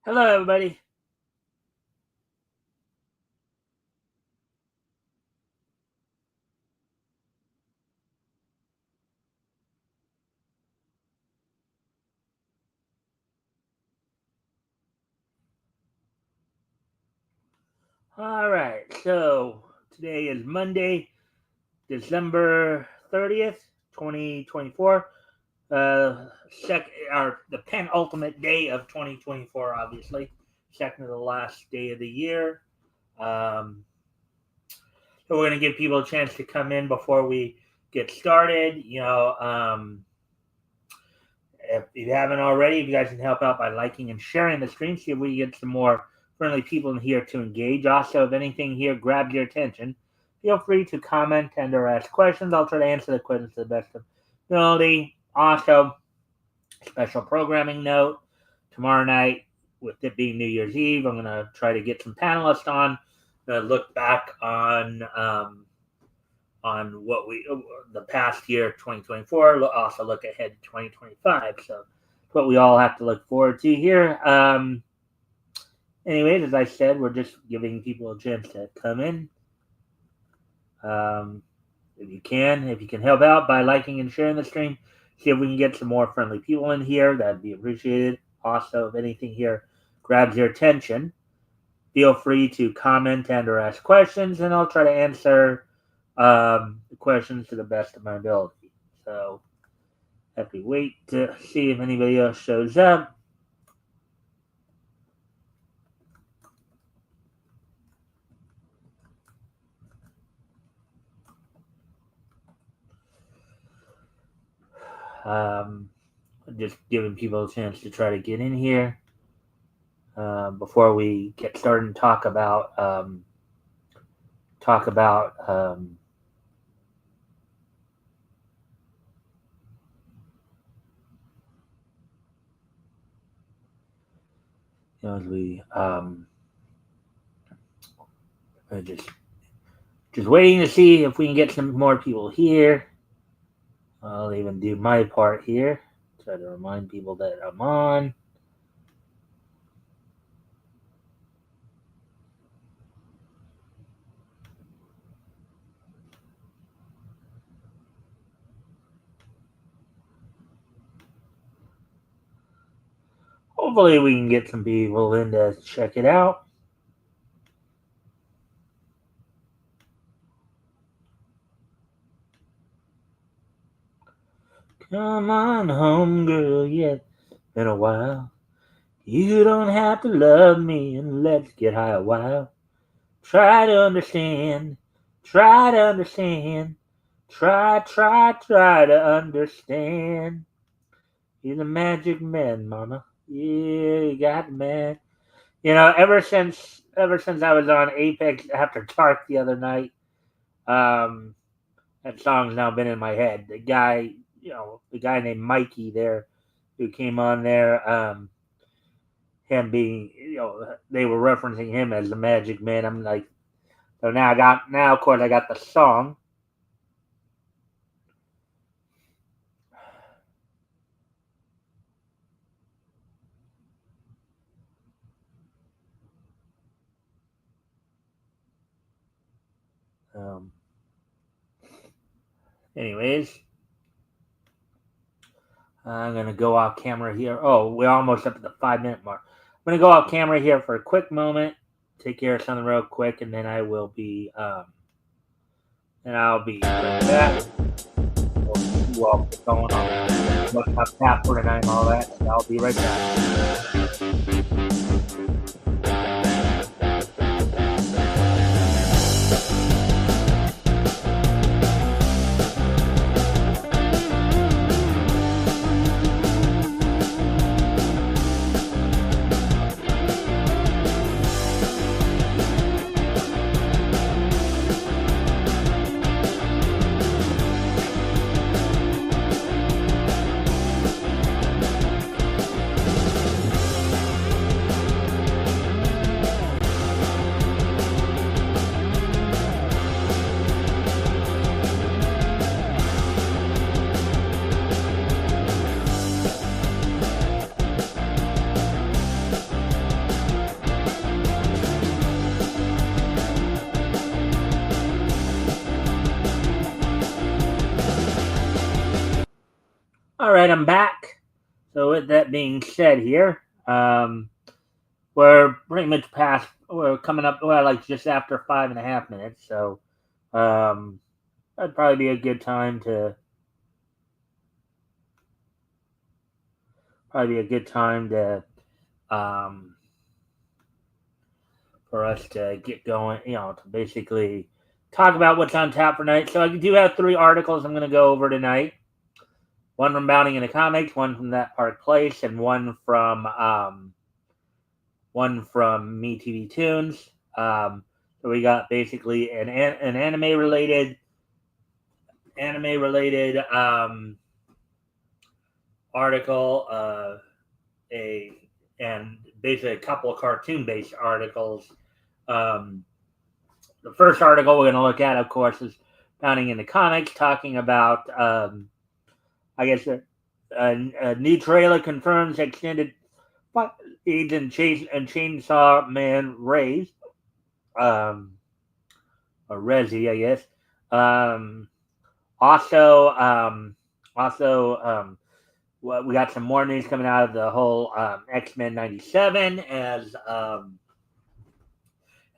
Hello, everybody. All right, so today is Monday, December 30th, 2024. The penultimate day of 2024, obviously. Second to the last day of the year. So we're going to give people a chance to come in before we get started. If you haven't already, if you guys can help out by liking and sharing the stream, see if we get some more friendly people in here to engage. Also, if anything here grabs your attention, feel free to comment and or ask questions. I'll try to answer the questions to the best of ability. Also, special programming note, tomorrow night, with it being New Year's Eve, I'm going to try to get some panelists on to look back on what the past year 2024, also look ahead to 2025. So what we all have to look forward to here. Anyways, as I said, we're just giving people a chance to come in. If you can help out by liking and sharing the stream, see if we can get some more friendly people in here. That'd be appreciated. Also, if anything here grabs your attention, feel free to comment and or ask questions, and I'll try to answer the questions to the best of my ability. So, have to wait to see if anybody else shows up. Just giving people a chance to try to get in here before we get started and talk about as we just waiting to see if we can get some more people here. I'll even do my part here. Try to remind people that I'm on. Hopefully we can get some people in to check it out. Come on home, girl, yeah, it's been a while. You don't have to love me and let's get high a while. Try to understand, try to understand, try to understand. He's a magic man, mama. Yeah, you got the man. Ever since I was on Apex After Dark the other night, that song's now been in my head. The guy named Mikey there, who came on there, him being, they were referencing him as the Magic Man. I'm like, so now of course I got the song. Anyways, I'm gonna go off camera here. Oh, we're almost up to the 5-minute mark. I'm gonna go off camera here for a quick moment, take care of something real quick, and then I will be right back. We'll see what's going on. What's up, tap for tonight and all that. So I'll be right back. All right, I'm back. So with that being said here, we're pretty much past, we're coming up, well, like just after 5.5 minutes. So that'd probably be a good time to, um, for us to get going, to basically talk about what's on tap for tonight. So I do have 3 articles I'm going to go over tonight. One from Bounding into Comics, one from That Park Place, and one from Me TV Tunes. So we got basically an anime related article, and basically a couple of cartoon based articles. The first article we're going to look at, of course, is Bounding into Comics, talking about I guess a new trailer confirms extended Agent Chainsaw Man Rays, or Resi, I guess. Also, we got some more news coming out of the whole X-Men '97 as some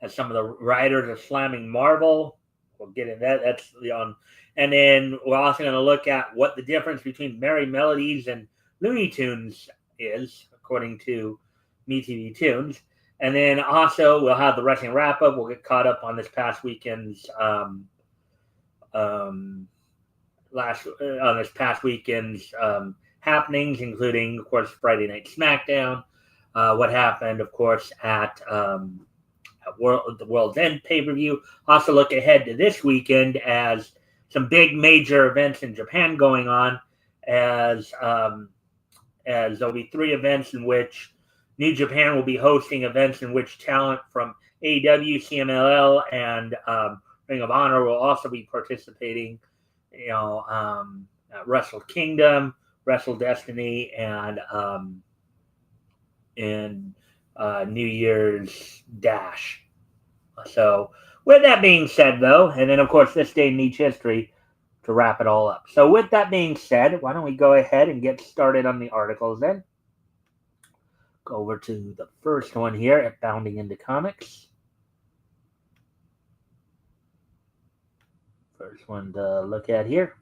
of the writers are slamming Marvel. We'll get into that. That's on. And then we're also going to look at what the difference between Merry Melodies and Looney Tunes is, according to Me TV Tunes. And then also we'll have the wrestling wrap up. We'll get caught up on this past weekend's happenings, including, of course, Friday Night SmackDown. What happened, of course, at the World's End pay-per-view. Also look ahead to this weekend as some big major events in Japan going on, as there'll be 3 events in which New Japan will be hosting events in which talent from AEW, CMLL, and Ring of Honor will also be participating. Wrestle Kingdom, Wrestle Destiny, and New Year's Dash. So, with that being said, though, and then, of course, this day in Nietzsche history to wrap it all up. So, with that being said, why don't we go ahead and get started on the articles then? Go over to the first one here at Bounding into Comics. First one to look at here.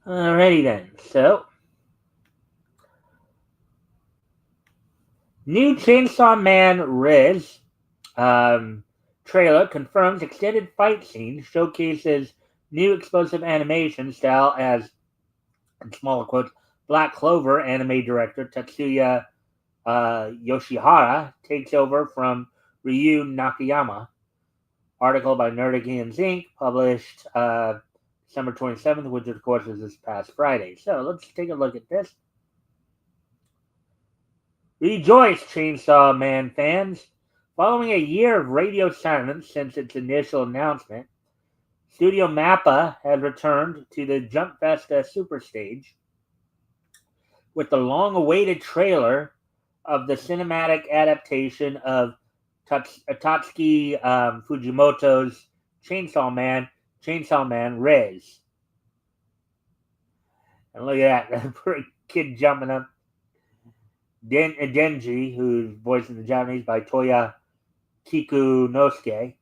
Alrighty then. So, new Chainsaw Man Riz trailer confirms extended fight scene, showcases new explosive animation style as, in smaller quotes, Black Clover anime director Tetsuya Yoshihara takes over from Ryu Nakayama. Article by Nerdigans Inc., published December 27th, which of course is this past Friday. So let's take a look at this. Rejoice, Chainsaw Man fans! Following a year of radio silence since its initial announcement, Studio Mappa has returned to the Jump Festa Superstage with the long-awaited trailer of the cinematic adaptation of Tatsuki Fujimoto's Chainsaw Man Rez. And look at that kid jumping up. Denji, who's voiced in the Japanese by Toya Kikunosuke,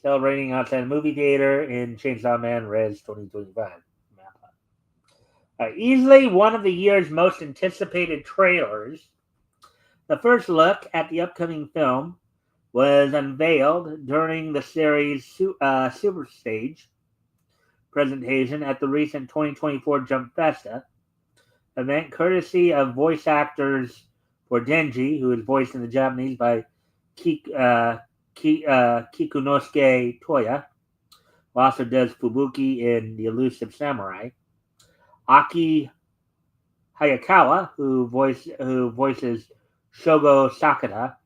celebrating outside a movie theater in Chainsaw Man Rez 2025. Easily one of the year's most anticipated trailers, the first look at the upcoming film was unveiled during the series' Super Stage presentation at the recent 2024 Jump Festa event, courtesy of voice actors for Denji, who is voiced in the Japanese by Kikunosuke Toya, who also does Fubuki in The Elusive Samurai. Aki Hayakawa, who voices Shogo Sakata,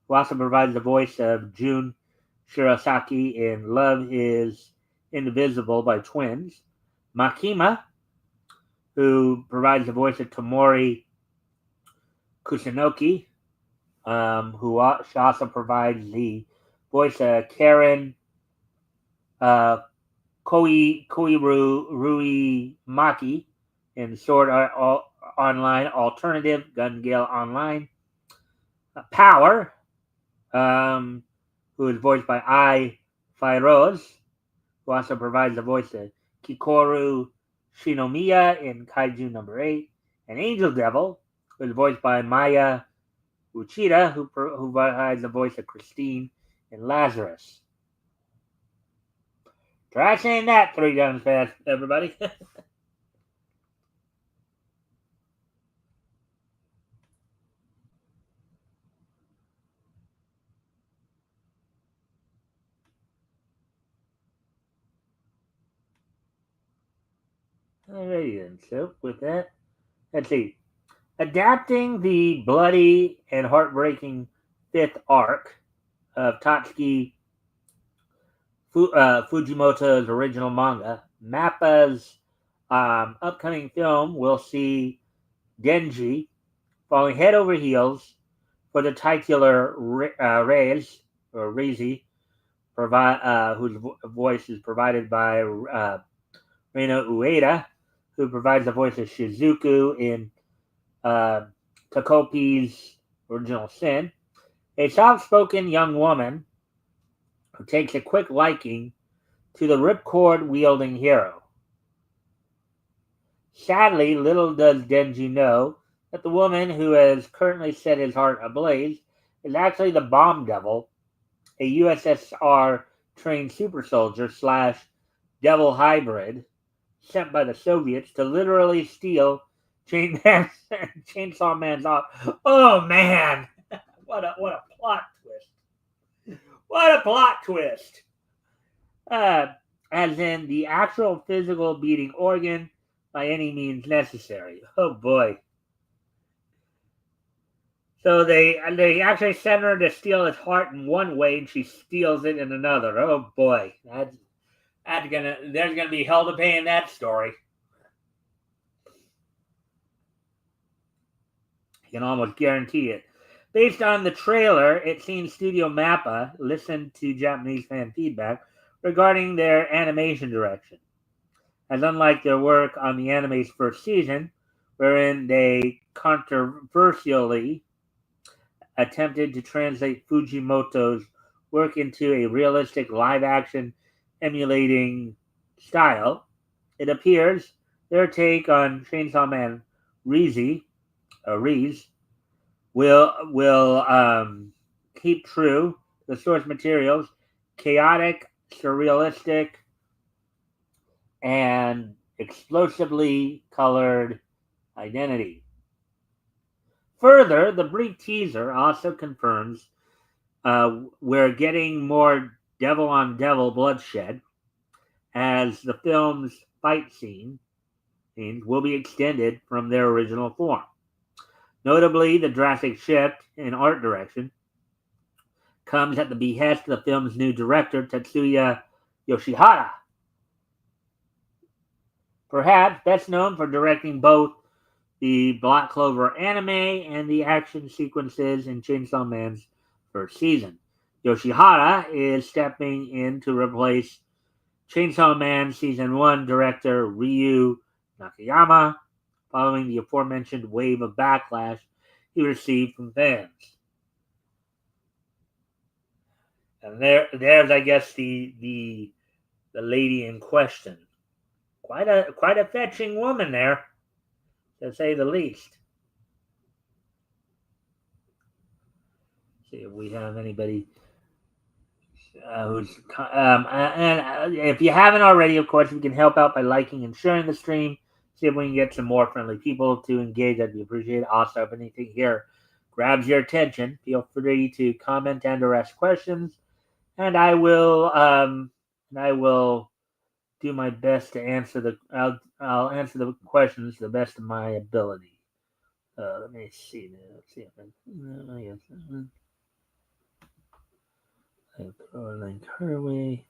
who also provides the voice of Jun Shirasaki in Love is Indivisible by Twins. Makima, who provides the voice of Tomori Kusunoki, who also provides the voice of Karen uh, Koiru Rui Maki in Sword Art Online Alternative, Gun Gale Online. Power, um, who is voiced by Ai Fairoz, who also provides the voice of Kikoru Shinomiya in Kaiju number 8. And Angel Devil, who is voiced by Maya Uchida, who provides the voice of Christine in Lazarus. Try saying that 3 times fast, everybody. Alrighty then. So with that, let's see. Adapting the bloody and heartbreaking fifth arc of Tatsuki Fujimoto's original manga, Mappa's upcoming film will see Denji falling head over heels for the titular Reyes, or Rizi, whose voice is provided by Reino Ueda, who provides the voice of Shizuku in uh, Takopi's original Sin, a soft-spoken young woman who takes a quick liking to the ripcord-wielding hero. Sadly, little does Denji know that the woman who has currently set his heart ablaze is actually the Bomb Devil, a USSR-trained super soldier slash devil hybrid sent by the Soviets to literally steal Chainsaw Man's off. Oh man, what a plot twist! What a plot twist! Uh, as in the actual physical beating organ by any means necessary. Oh boy! So they actually send her to steal his heart in one way, and she steals it in another. Oh boy, there's gonna be hell to pay in that story. I can almost guarantee it. Based on the trailer, it seems Studio Mappa listened to Japanese fan feedback regarding their animation direction. As unlike their work on the anime's first season, wherein they controversially attempted to translate Fujimoto's work into a realistic live action emulating style, it appears their take on Chainsaw Man Reese will keep true the source material's chaotic, surrealistic, and explosively colored identity. Further, the brief teaser also confirms we're getting more devil on devil bloodshed, as the film's fight scenes will be extended from their original form. Notably, the drastic shift in art direction comes at the behest of the film's new director, Tetsuya Yoshihara, perhaps best known for directing both the Black Clover anime and the action sequences in Chainsaw Man's first season. Yoshihara is stepping in to replace Chainsaw Man Season 1 director Ryu Nakayama, following the aforementioned wave of backlash he received from fans. And there's, I guess, the lady in question. Quite a fetching woman there, to say the least. See if we have anybody who's and if you haven't already, of course, we can help out by liking and sharing the stream. See if we can get some more friendly people to engage. That'd be appreciated. Also, if anything here grabs your attention, feel free to comment and/or ask questions, and I will do my best to answer I'll answer the questions to the best of my ability. Let me see. Let's see if I throw a link her way.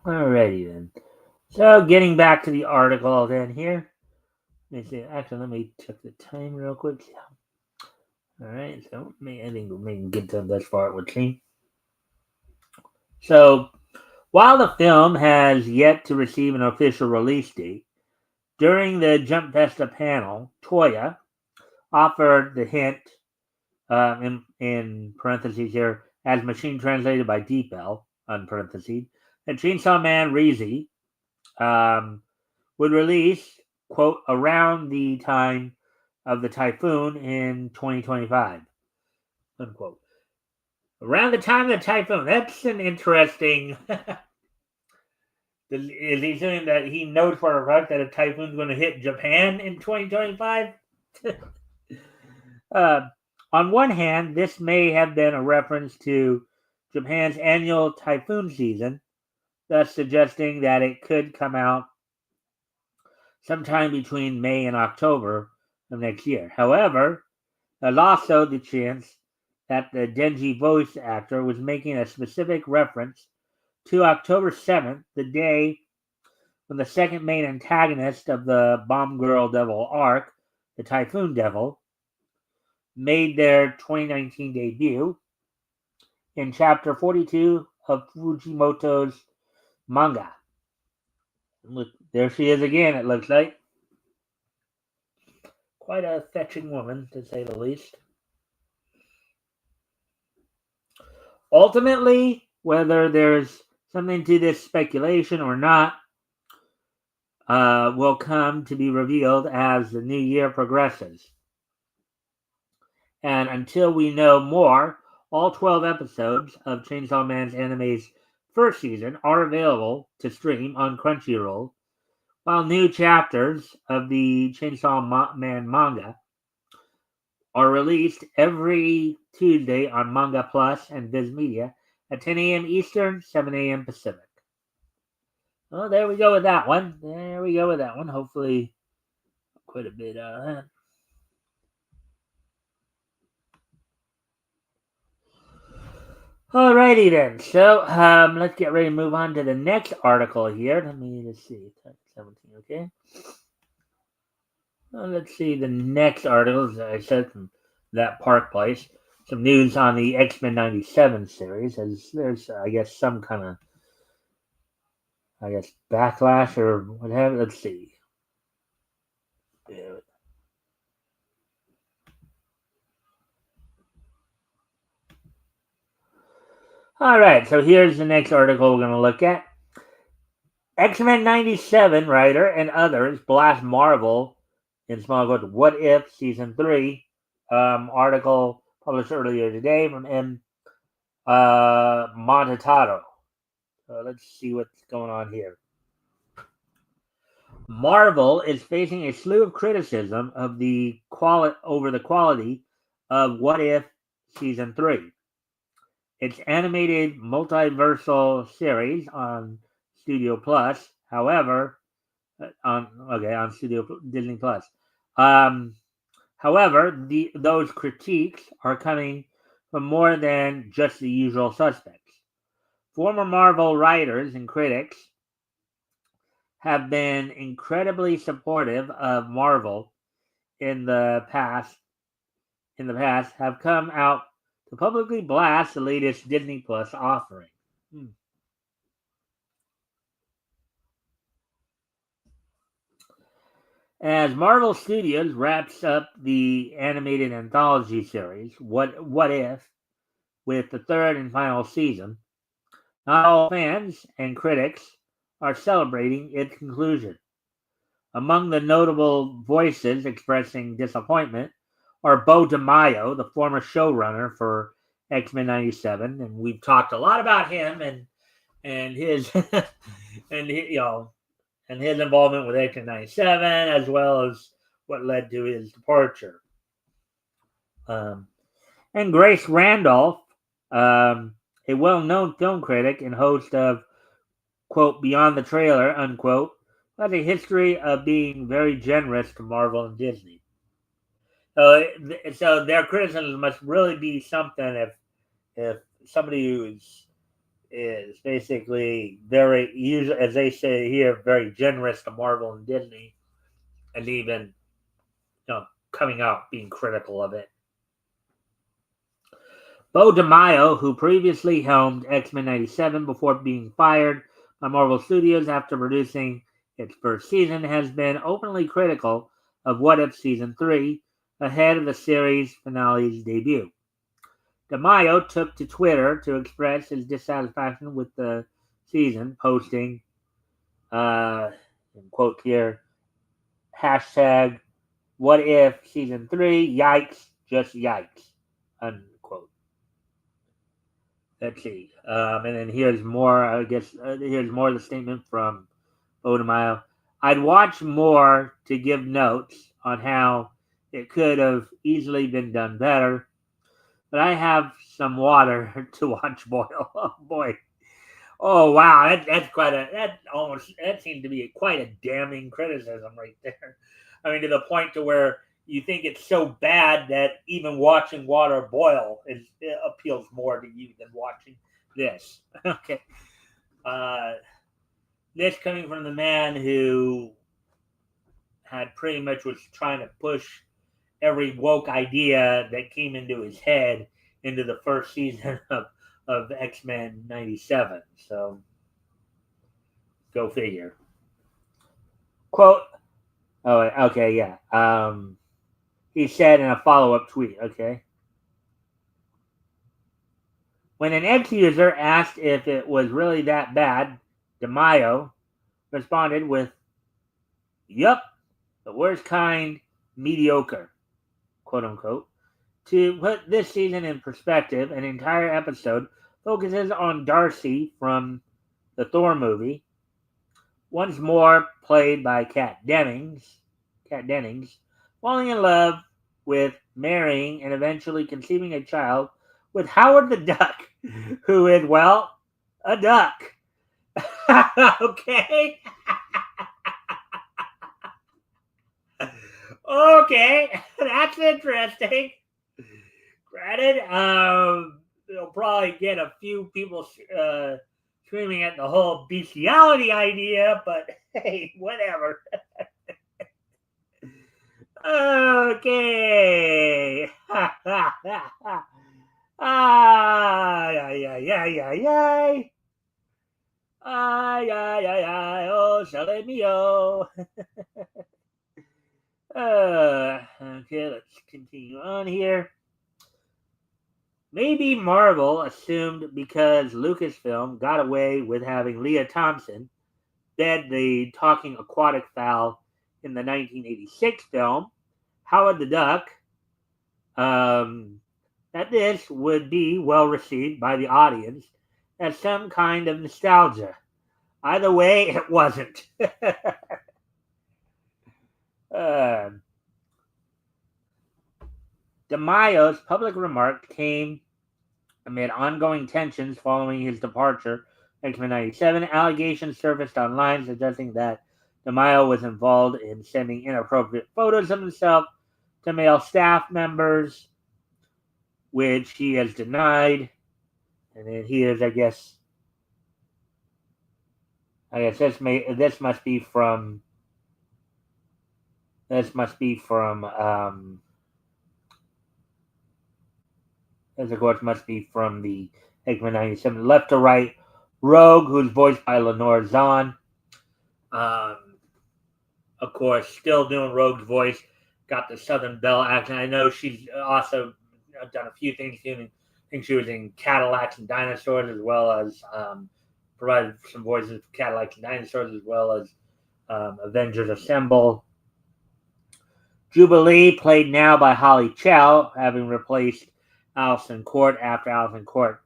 Alrighty then. So getting back to the article then here. Let me see. Actually, let me check the time real quick. Alright, so I think we can get to this far with see. So while the film has yet to receive an official release date, during the Jump Festa panel, Toya offered the hint, in parentheses here, as machine translated by Deepel, parentheses, that Chainsaw Man Reezy would release, quote, around the time of the typhoon in 2025, unquote. Around the time of the typhoon. That's an interesting. Is he saying that he knows for a fact that a typhoon's going to hit Japan in 2025? On one hand, this may have been a reference to Japan's annual typhoon season, thus suggesting that it could come out sometime between May and October of next year. However, there's also the chance that the Denji voice actor was making a specific reference to October 7th, the day when the second main antagonist of the Bomb Girl Devil arc, the Typhoon Devil, made their 2019 debut in chapter 42 of Fujimoto's manga. Look, there she is again, it looks like. Quite a fetching woman, to say the least. Ultimately, whether there's something to this speculation or not, will come to be revealed as the new year progresses. And until we know more, all 12 episodes of Chainsaw Man's anime's first season are available to stream on Crunchyroll, while new chapters of the Chainsaw Man manga are released every Tuesday on Manga Plus and Viz Media at 10 a.m. Eastern, 7 a.m. Pacific. Well, there we go with that one. Hopefully, quite a bit out of that. Alrighty then. So let's get ready to move on to the next article here. Let me just see. 17, okay. Well, let's see the next article. As I said, from that Park Place. Some news on the X-Men 97 series. As there's, I guess, some kind of, backlash or whatever. Let's see. Yeah. All right, so here's the next article we're going to look at. X-Men 97 writer and others blast Marvel in small quotes, What If Season 3, article published earlier today from M. Montataro. So let's see what's going on here. Marvel is facing a slew of criticism of over the quality of What If Season 3. Its animated multiversal series on Studio Plus, however, on Studio Disney Plus. However, those critiques are coming from more than just the usual suspects. Former Marvel writers and critics have been incredibly supportive of Marvel in the past, have come out to publicly blast the latest Disney Plus offering. As Marvel Studios wraps up the animated anthology series, What If, with the third and final season, not all fans and critics are celebrating its conclusion. Among the notable voices expressing disappointment are Bo DeMaio, the former showrunner for X-Men 97, and we've talked a lot about him and his and his involvement with X-Men 97, as well as what led to his departure. And Grace Randolph, a well-known film critic and host of, quote, Beyond the Trailer, unquote, has a history of being very generous to Marvel and Disney. So their criticism must really be something if somebody is basically very, usually, as they say here, very generous to Marvel and Disney, and even coming out being critical of it. Bo DeMaio, who previously helmed X-Men 97 before being fired by Marvel Studios after producing its first season, has been openly critical of What If Season 3 ahead of the series finale's debut. DeMaio took to Twitter to express his dissatisfaction with the season, posting, in quote here, hashtag What If Season 3, yikes, just yikes, unquote. Let's see. And then here's more, I guess, here's more of the statement from Bo DeMaio. I'd watch more to give notes on how it could have easily been done better, but I have some water to watch boil. Oh, boy. Oh, wow. That seems to be quite a damning criticism right there. I mean, to the point to where you think it's so bad that even watching water boil it appeals more to you than watching this. Okay. This coming from the man who had pretty much was trying to push every woke idea that came into his head into the first season of X-Men 97. So, go figure. Quote, oh, okay, yeah. He said in a follow-up tweet, okay. When an X-user asked if it was really that bad, DeMaio responded with, yup, the worst kind, mediocre, quote unquote. To put this season in perspective, an entire episode focuses on Darcy from the Thor movie, once more played by Kat Dennings, falling in love with, marrying, and eventually conceiving a child with Howard the Duck, who is, well, a duck. Okay? Okay, that's interesting. Granted, they'll probably get a few people screaming at the whole bestiality idea, but hey, whatever. Okay. Ay, ay, ay, ay, ay, ay. Ay, ay, ay, ay, oh, sale mio. Okay, let's continue on here. Maybe Marvel assumed because Lucasfilm got away with having Leah Thompson bed the talking aquatic fowl in the 1986 film Howard the Duck, that this would be well received by the audience as some kind of nostalgia. Either way, it wasn't. DeMaio's public remark came amid ongoing tensions following his departure in X-Men 97. Allegations surfaced online suggesting that DeMaio was involved in sending inappropriate photos of himself to male staff members, which he has denied. And then here's, I guess this must be from This of course must be from the X-Men 97. Left to right, Rogue, who's voiced by Lenore Zahn. Of course, still doing Rogue's voice. Got the Southern Belle accent. I know she's also done a few things. I think she was in Cadillacs and Dinosaurs, as well as provided some voices for Cadillacs and Dinosaurs, as well as Avengers Assemble. Jubilee, played now by Holly Chow, having replaced Alison Court after Alison Court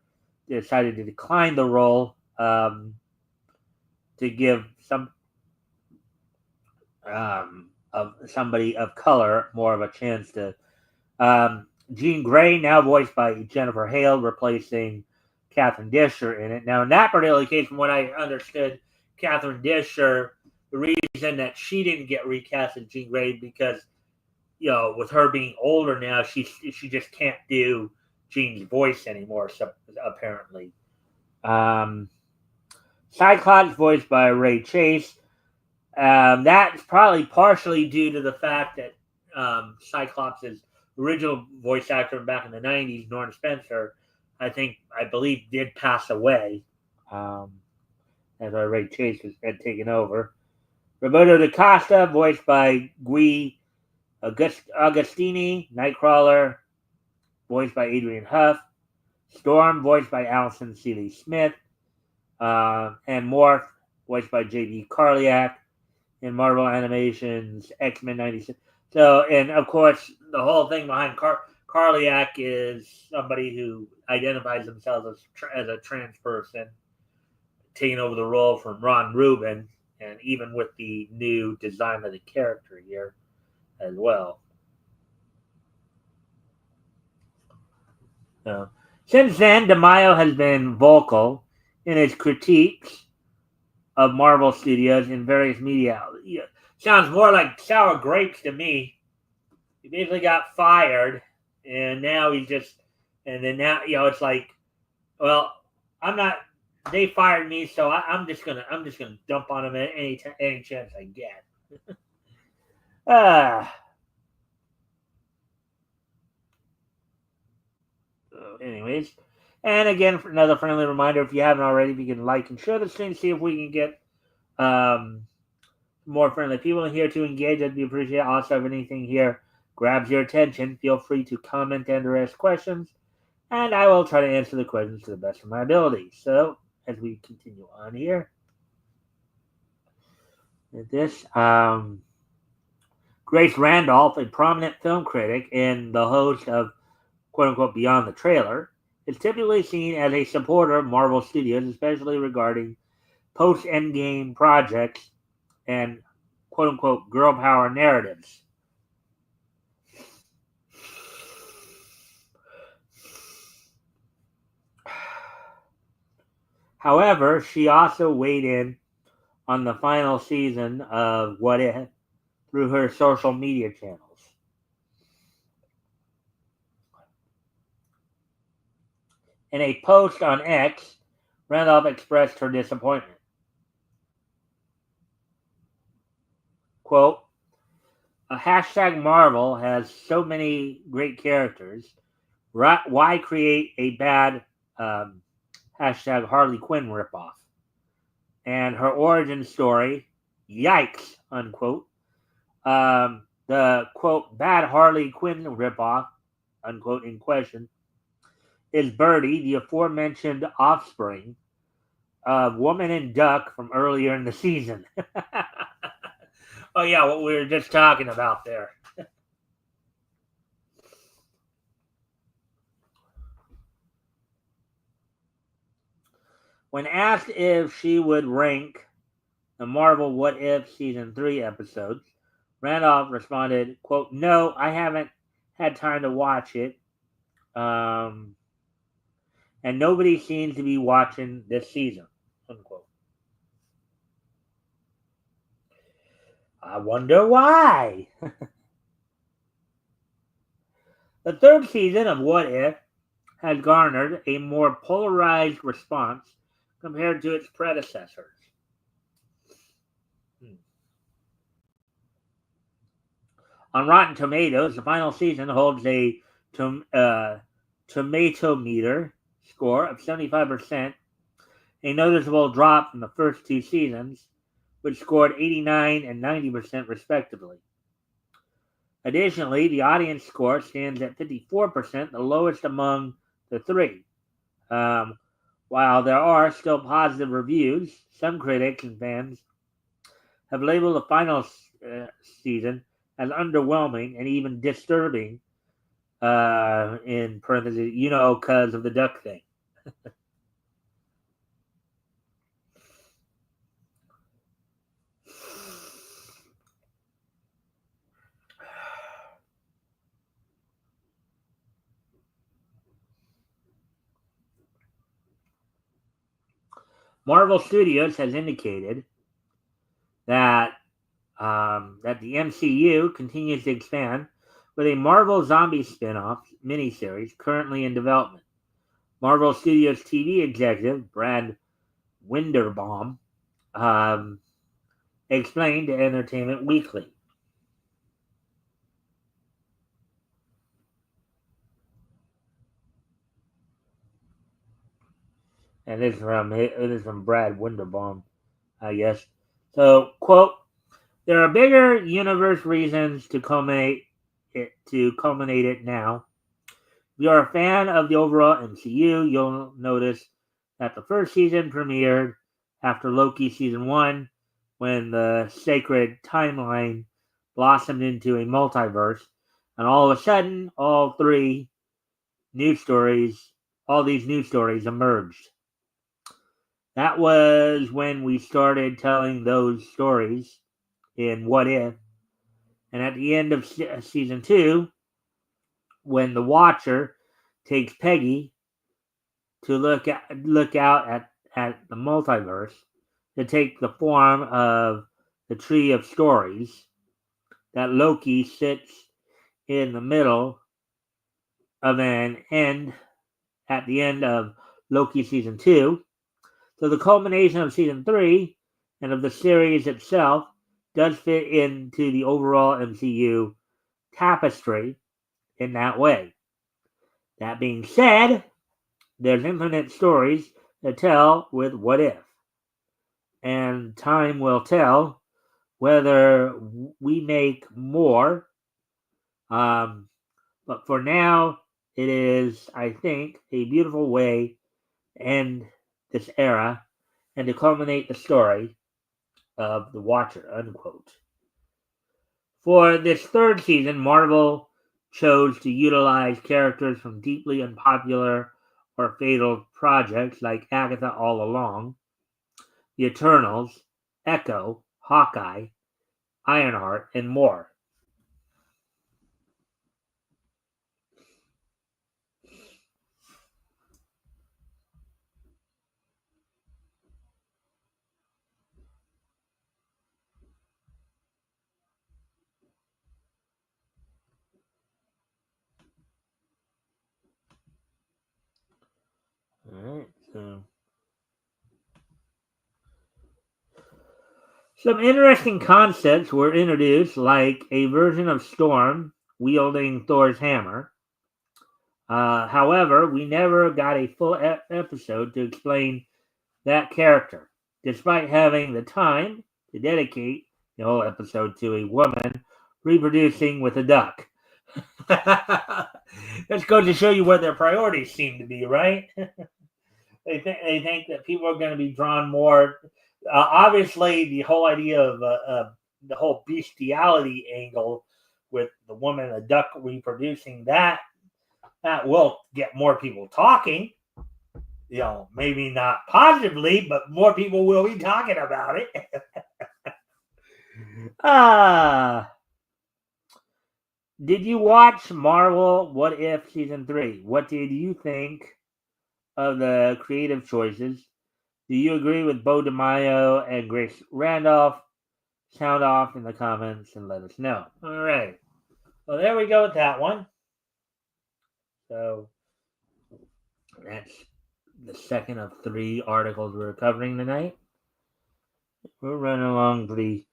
decided to decline the role to give of somebody of color more of a chance to. Jean Grey, now voiced by Jennifer Hale, replacing Catherine Disher in it. Now, in that particular case, from what I understood, Catherine Disher, the reason that she didn't get recast as Jean Grey because, with her being older now, she just can't do Jean's voice anymore, so, apparently. Cyclops, voiced by Ray Chase. That's probably partially due to the fact that Cyclops' original voice actor back in the 90s, Norman Spencer, I believe, did pass away as our Ray Chase had taken over. Roberto da Costa, voiced by Guy Agostini. Nightcrawler, voiced by Adrian Huff. Storm, voiced by Allison Seeley Smith. And Morph, voiced by J.B. Karliak. In Marvel Animations, X-Men 96. So, and of course, the whole thing behind Karliak is somebody who identifies themselves as a trans person, taking over the role from Ron Rubin, and even with the new design of the character here as well. Since then, DeMaio has been vocal in his critiques of Marvel Studios in various media. Sounds more like sour grapes to me. He basically got fired, and now he's just, and then now it's like, well, I'm not. They fired me, so I'm just gonna dump on him at any chance I get. Anyways, and again, for another friendly reminder, if you haven't already, if you can like and share the stream, see if we can get more friendly people in here to engage. I'd be appreciated. Also, if anything here grabs your attention, feel free to comment and or ask questions, and I will try to answer the questions to the best of my ability. So, as we continue on here, with this, Grace Randolph, a prominent film critic and the host of quote-unquote Beyond the Trailer, is typically seen as a supporter of Marvel Studios, especially regarding post-Endgame projects and quote-unquote girl power narratives. However, she also weighed in on the final season of What If through her social media channels. In a post on X, Randolph expressed her disappointment. Quote, a hashtag Marvel has so many great characters. Why create a bad hashtag Harley Quinn ripoff? And her origin story, yikes, unquote. The, quote, bad Harley Quinn ripoff, unquote, in question, is Birdie, the aforementioned offspring of Woman and Duck from earlier in the season. Oh, yeah, what we were just talking about there. When asked if she would rank the Marvel What If Season 3 episodes, Randolph responded, quote, no, I haven't had time to watch it. And nobody seems to be watching this season, unquote. I wonder why. The third season of What If has garnered a more polarized response compared to its predecessors. On Rotten Tomatoes, the final season holds a tomato meter score of 75%, a noticeable drop from the first two seasons, which scored 89 and 90% respectively. Additionally, the audience score stands at 54%, the lowest among the three. While there are still positive reviews, some critics and fans have labeled the final season as underwhelming and even disturbing, in parentheses, because of the duck thing. Marvel Studios has indicated that the MCU continues to expand with a Marvel Zombie spin-off miniseries currently in development. Marvel Studios TV executive Brad Winderbaum explained to Entertainment Weekly. And it is from Brad Winderbaum, I guess. So, quote, there are bigger universe reasons to culminate it now. If you're a fan of the overall MCU, you'll notice that the first season premiered after Loki season 1, when the sacred timeline blossomed into a multiverse, and all of a sudden, all these new stories emerged. That was when we started telling those stories in What If. And at the end of season 2, when the Watcher takes Peggy to look out at the multiverse, to take the form of the Tree of Stories, that Loki sits in the middle of an end at the end of Loki season 2. So the culmination of season 3 and of the series itself does fit into the overall MCU tapestry in that way. That being said, there's infinite stories to tell with What If. And time will tell whether we make more. But for now, it is, I think, a beautiful way to end this era and to culminate the story of The Watcher, unquote. For this third season, Marvel chose to utilize characters from deeply unpopular or fatal projects like Agatha All Along, The Eternals, Echo, Hawkeye, Ironheart, and more. Alright, so some interesting concepts were introduced, like a version of Storm wielding Thor's hammer. However, we never got a full episode to explain that character, despite having the time to dedicate the whole episode to a woman reproducing with a duck. This goes to show you where their priorities seem to be, right? They think that people are going to be drawn more. Obviously, the whole idea of the whole bestiality angle with the woman and the duck reproducing, that will get more people talking. Maybe not positively, but more people will be talking about it. Did you watch Marvel What If Season 3? What did you think of the creative choices? Do you agree with Bo DeMaio and Grace Randolph? Sound off in the comments and let us know. All right. Well, there we go with that one. So that's the second of 3 articles we're covering tonight. We're running along pretty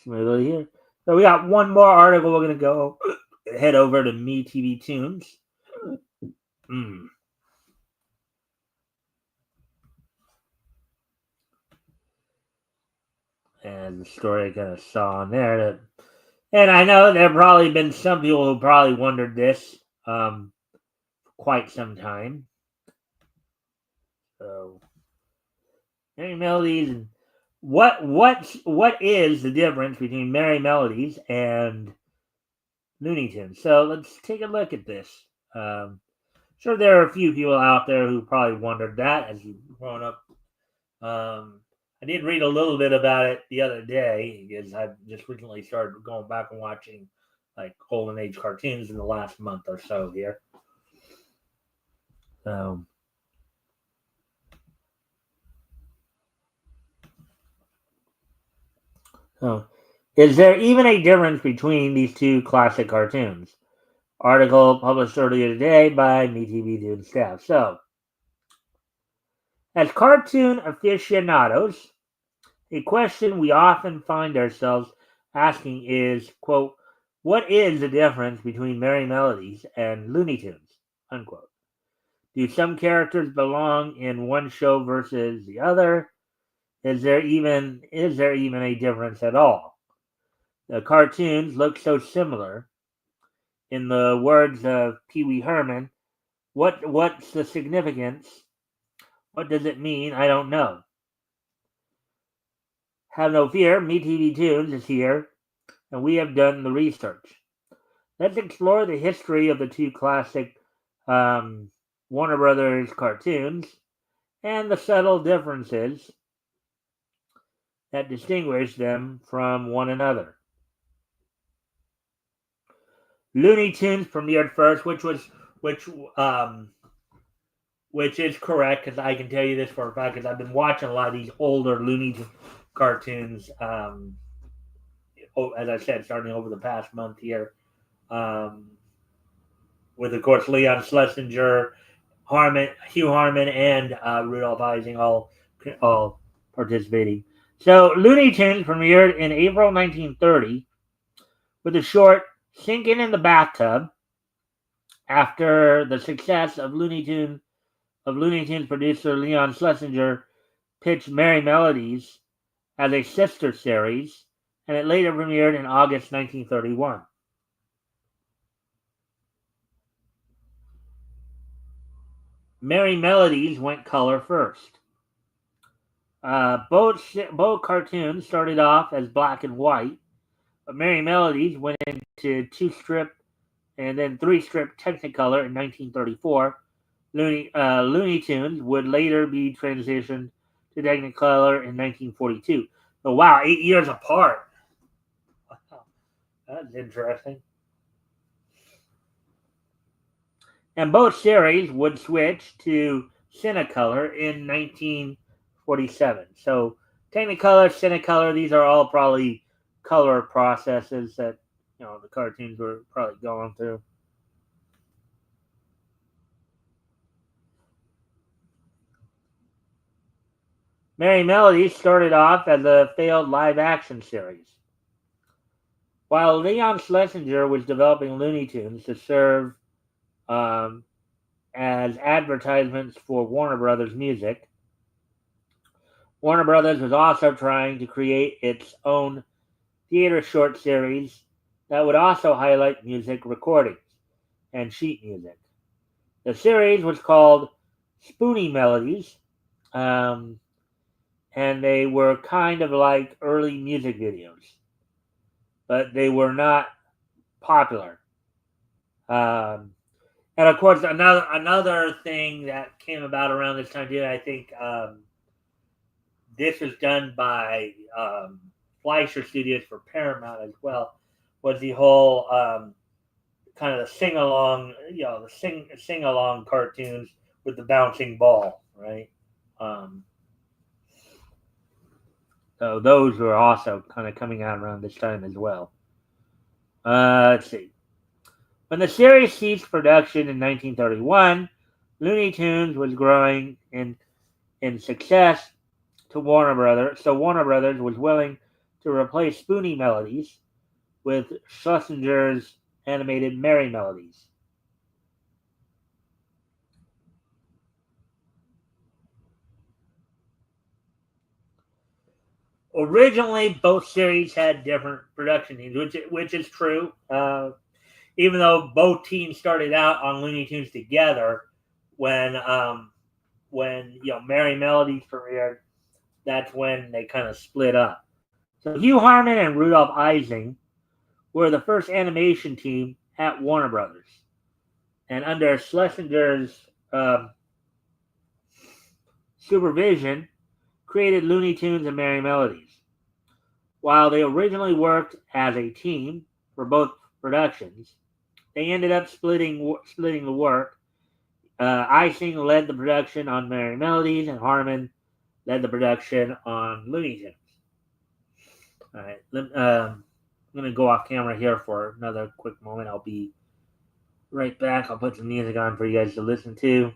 smoothly here. So we got one more article. We're going to go head over to Me TV Tunes. And the story I kind of saw on there. And I know there have probably been some people who probably wondered this quite some time. So, Merry Melodies, and what is the difference between Merry Melodies and Looney Tunes? So let's take a look at this. Sure, there are a few people out there who probably wondered that as you've grown up. I did read a little bit about it the other day because I've just recently started going back and watching like golden age cartoons in the last month or so here. So is there even a difference between these two classic cartoons? Article published earlier today by MeTV Toon staff. So As cartoon aficionados, a question we often find ourselves asking is, quote, what is the difference between Merry Melodies and Looney Tunes? Unquote. Do some characters belong in one show versus the other? Is there even a difference at all? The cartoons look so similar. In the words of Pee Wee Herman, what's the significance? What does it mean? I don't know. Have no fear, MeTV Tunes is here, and we have done the research. Let's explore the history of the two classic Warner Brothers cartoons and the subtle differences that distinguish them from one another. Looney Tunes premiered first, which is correct because I can tell you this for a fact because I've been watching a lot of these older Looney Tunes cartoons. As I said, starting over the past month here, with of course Leon Schlesinger, Hugh Harman, and Rudolph Ising all participating. So Looney Tunes premiered in April 1930 with a short "Sinking in the Bathtub" after the success of Looney Tunes producer Leon Schlesinger pitched Merry Melodies as a sister series, and it later premiered in August 1931. Merry Melodies went color first. Both cartoons started off as black and white, but Merry Melodies went into two-strip and then three-strip Technicolor in 1934. Looney Tunes would later be transitioned to Technicolor in 1942. So wow, 8 years apart. Wow, that's interesting. And both series would switch to Cinecolor in 1947. So Technicolor, Cinecolor, these are all probably color processes that the cartoons were probably going through. Merry Melodies started off as a failed live-action series. While Leon Schlesinger was developing Looney Tunes to serve um, as advertisements for Warner Brothers Music, Warner Brothers was also trying to create its own theater short series that would also highlight music recordings and sheet music. The series was called Spoonie Melodies, um, and they were kind of like early music videos, but they were not popular. Um, and of course, another thing that came about around this time too, I think this was done by Fleischer Studios for Paramount as well, was the whole kind of the sing along, the sing along cartoons with the bouncing ball, right? Um, so those were also kind of coming out around this time as well. Let's see. When the series ceased production in 1931, Looney Tunes was growing in success to Warner Brothers, so Warner Brothers was willing to replace Spoonie Melodies with Schlesinger's animated Merry Melodies. Originally, both series had different production teams, which is true. Even though both teams started out on Looney Tunes together, when Merry Melodies premiered, that's when they kind of split up. So Hugh Harman and Rudolph Ising were the first animation team at Warner Brothers, and under Schlesinger's supervision, created Looney Tunes and Merry Melodies. While they originally worked as a team for both productions, they ended up splitting the work. Ising led the production on Merry Melodies, and Harman led the production on Looney Tunes. All right, I'm going to go off camera here for another quick moment. I'll be right back. I'll put some music on for you guys to listen to.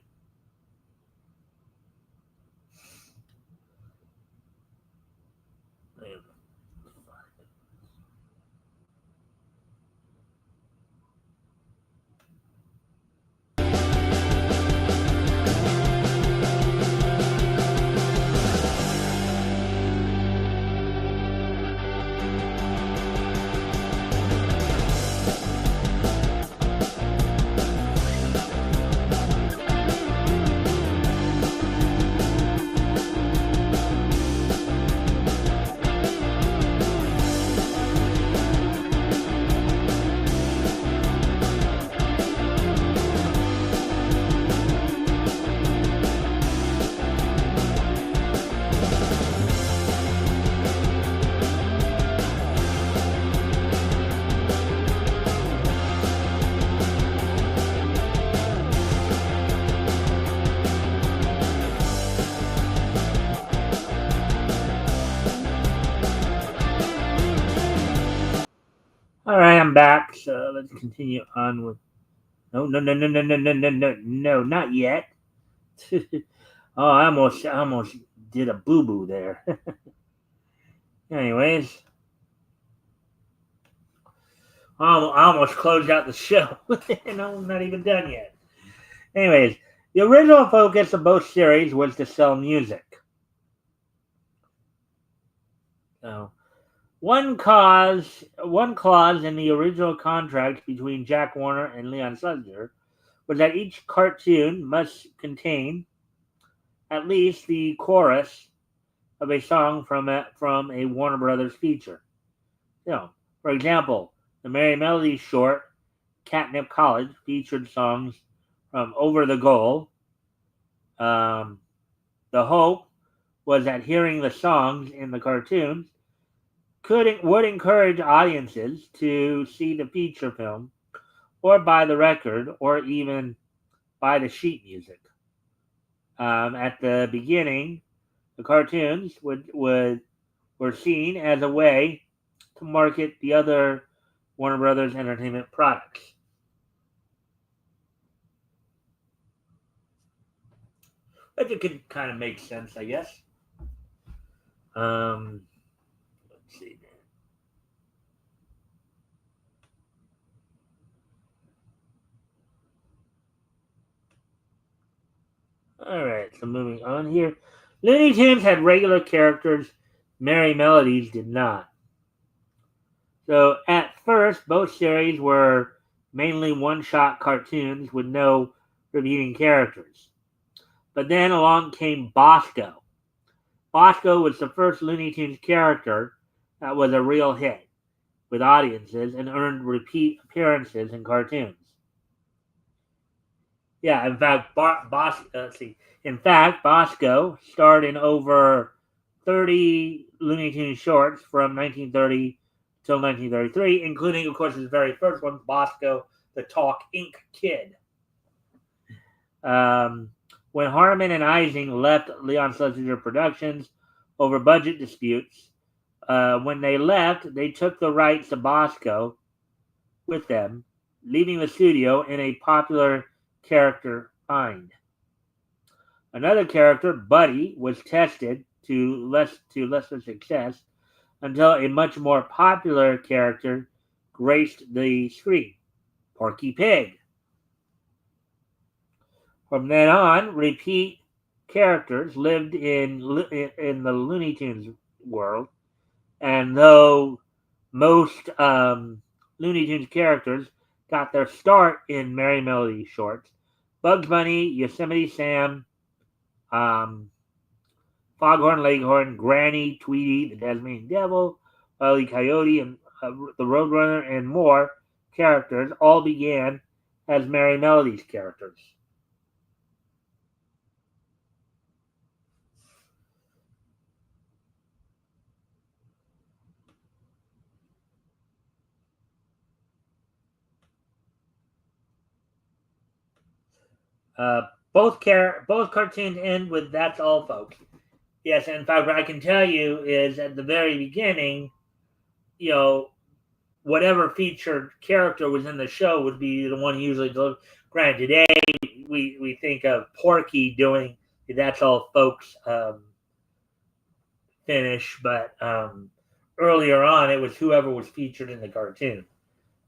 All right, I'm back. So let's continue on with. No, not yet. Oh, I almost did a boo boo there. Anyways, I almost closed out the show, and I'm not even done yet. Anyways, the original focus of both series was to sell music. So, one clause in the original contract between Jack Warner and Leon Schlesinger was that each cartoon must contain at least the chorus of a song from a Warner Brothers feature. For example, the Merry Melodies short Catnip College featured songs from Over the Goal. Um, the hope was that hearing the songs in the cartoons would encourage audiences to see the feature film or buy the record or even buy the sheet music. At the beginning, the cartoons were seen as a way to market the other Warner Brothers Entertainment products. But it could kind of make sense, I guess. Let's see. All right, so moving on here. Looney Tunes had regular characters, Merry Melodies did not. So at first, both series were mainly one-shot cartoons with no repeating characters. But then along came Bosco. Bosco was the first Looney Tunes character that was a real hit with audiences and earned repeat appearances in cartoons. Yeah, in fact, Bosco starred in over 30 Looney Tunes shorts from 1930 till 1933, including, of course, his very first one, Bosco the Talk Ink Kid. When Harmon and Ising left Leon Schlesinger Productions over budget disputes, when they left, they took the rights to Bosco with them, leaving the studio in a popular character find. Another character, Buddy, was tested to lesser success until a much more popular character graced the screen, Porky Pig. From then on, repeat characters lived in the Looney Tunes world, and though most Looney Tunes characters got their start in Merry Melody shorts, Bugs Bunny, Yosemite Sam, Foghorn Leghorn, Granny, Tweety, the Tasmanian Devil, Wile E. Coyote, and the Roadrunner, and more characters all began as Merry Melodies characters. Both cartoons end with "That's all, folks." Yes, in fact, what I can tell you is at the very beginning, you know, whatever featured character was in the show would be the one usually delivered. Granted, today we think of Porky doing "That's all, folks" finish, but earlier on it was whoever was featured in the cartoon.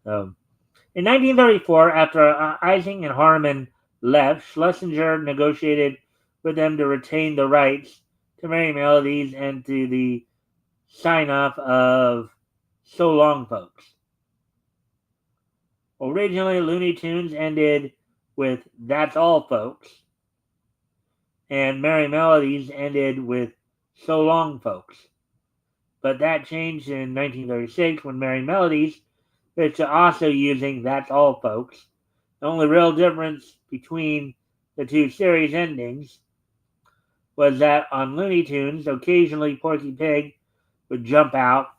In 1934, after Ising and Harmon left, Schlesinger negotiated with them to retain the rights to Merry Melodies and to the sign-off of So Long, Folks. Originally, Looney Tunes ended with That's All, Folks, and Merry Melodies ended with So Long, Folks. But that changed in 1936 when Merry Melodies switched to also using That's All, Folks. The only real difference between the two series endings was that on Looney Tunes, occasionally Porky Pig would jump out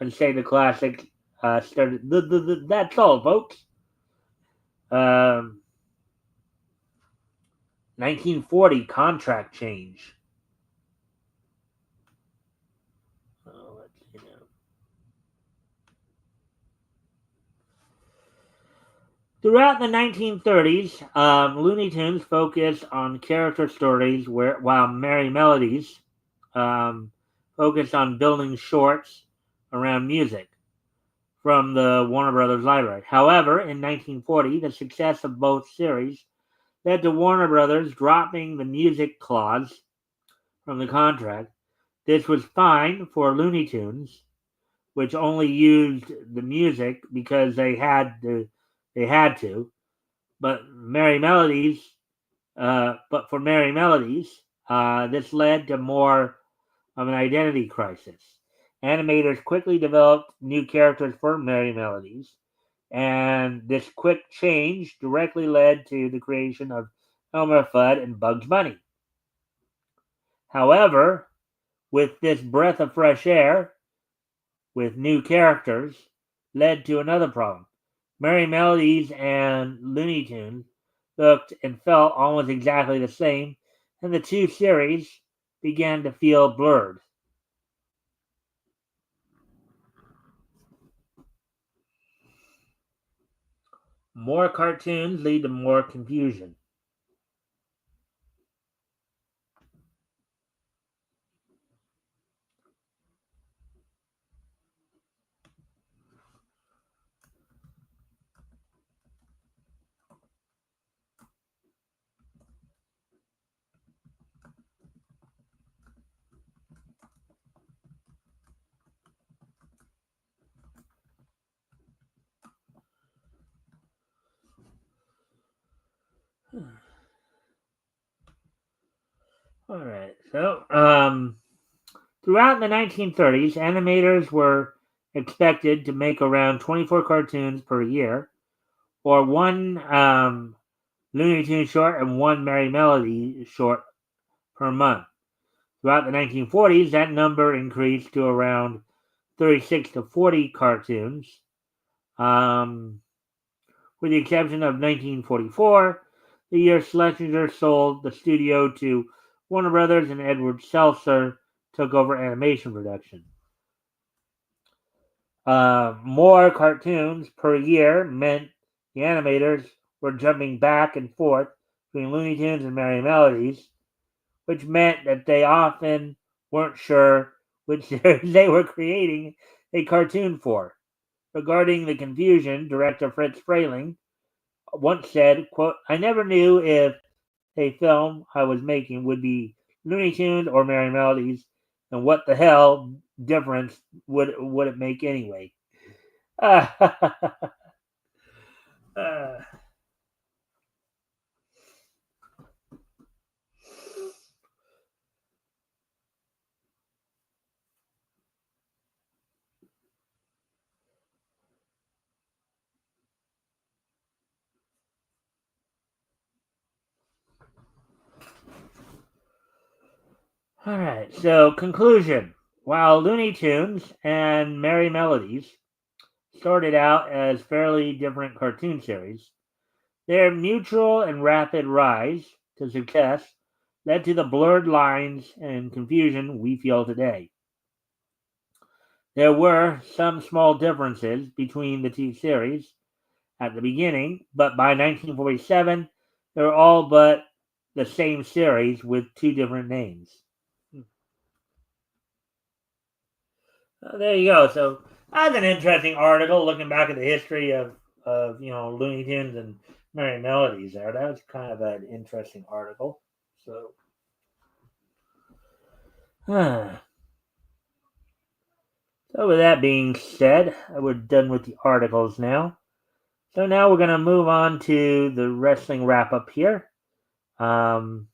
and say the classic started, "That's all, folks." 1940 contract change. Oh, let's see now. Throughout the 1930s, Looney Tunes focused on character stories, while Merry Melodies um, focused on building shorts around music from the Warner Brothers library. However, in 1940, the success of both series led to Warner Brothers dropping the music clause from the contract. This was fine for Looney Tunes, which only used the music because they had to. But Merry Melodies, but for Merry Melodies, this led to more of an identity crisis. Animators quickly developed new characters for Merry Melodies, and this quick change directly led to the creation of Elmer Fudd and Bugs Bunny. However, with this breath of fresh air, with new characters, led to another problem. Merry Melodies and Looney Tunes looked and felt almost exactly the same, and the two series began to feel blurred. More cartoons lead to more confusion. All right. Throughout the 1930s, animators were expected to make around 24 cartoons per year, or one Looney Tunes short and one Merry Melody short per month. Throughout the 1940s, that number increased to around 36 to 40 cartoons, um, with the exception of 1944, the year Schlesinger sold the studio to Warner Brothers and Edward Seltzer took over animation production. More cartoons per year meant the animators were jumping back and forth between Looney Tunes and Merry Melodies, which meant that they often weren't sure which series they were creating a cartoon for. Regarding the confusion, director Fritz Frayling once said, quote, I never knew if a film I was making would be Looney Tunes or Merry Melodies, and what the hell difference would it make anyway? Uh, all right, so conclusion. While Looney Tunes and Merry Melodies started out as fairly different cartoon series, their mutual and rapid rise to success led to the blurred lines and confusion we feel today. There were some small differences between the two series at the beginning, but by 1947, they were all but the same series with two different names. There you go. So that's an interesting article looking back at the history of Looney Tunes and Merry Melodies. There, that was kind of an interesting article. So, so with that being said, we're done with the articles now. So now we're going to move on to the wrestling wrap up here. Um,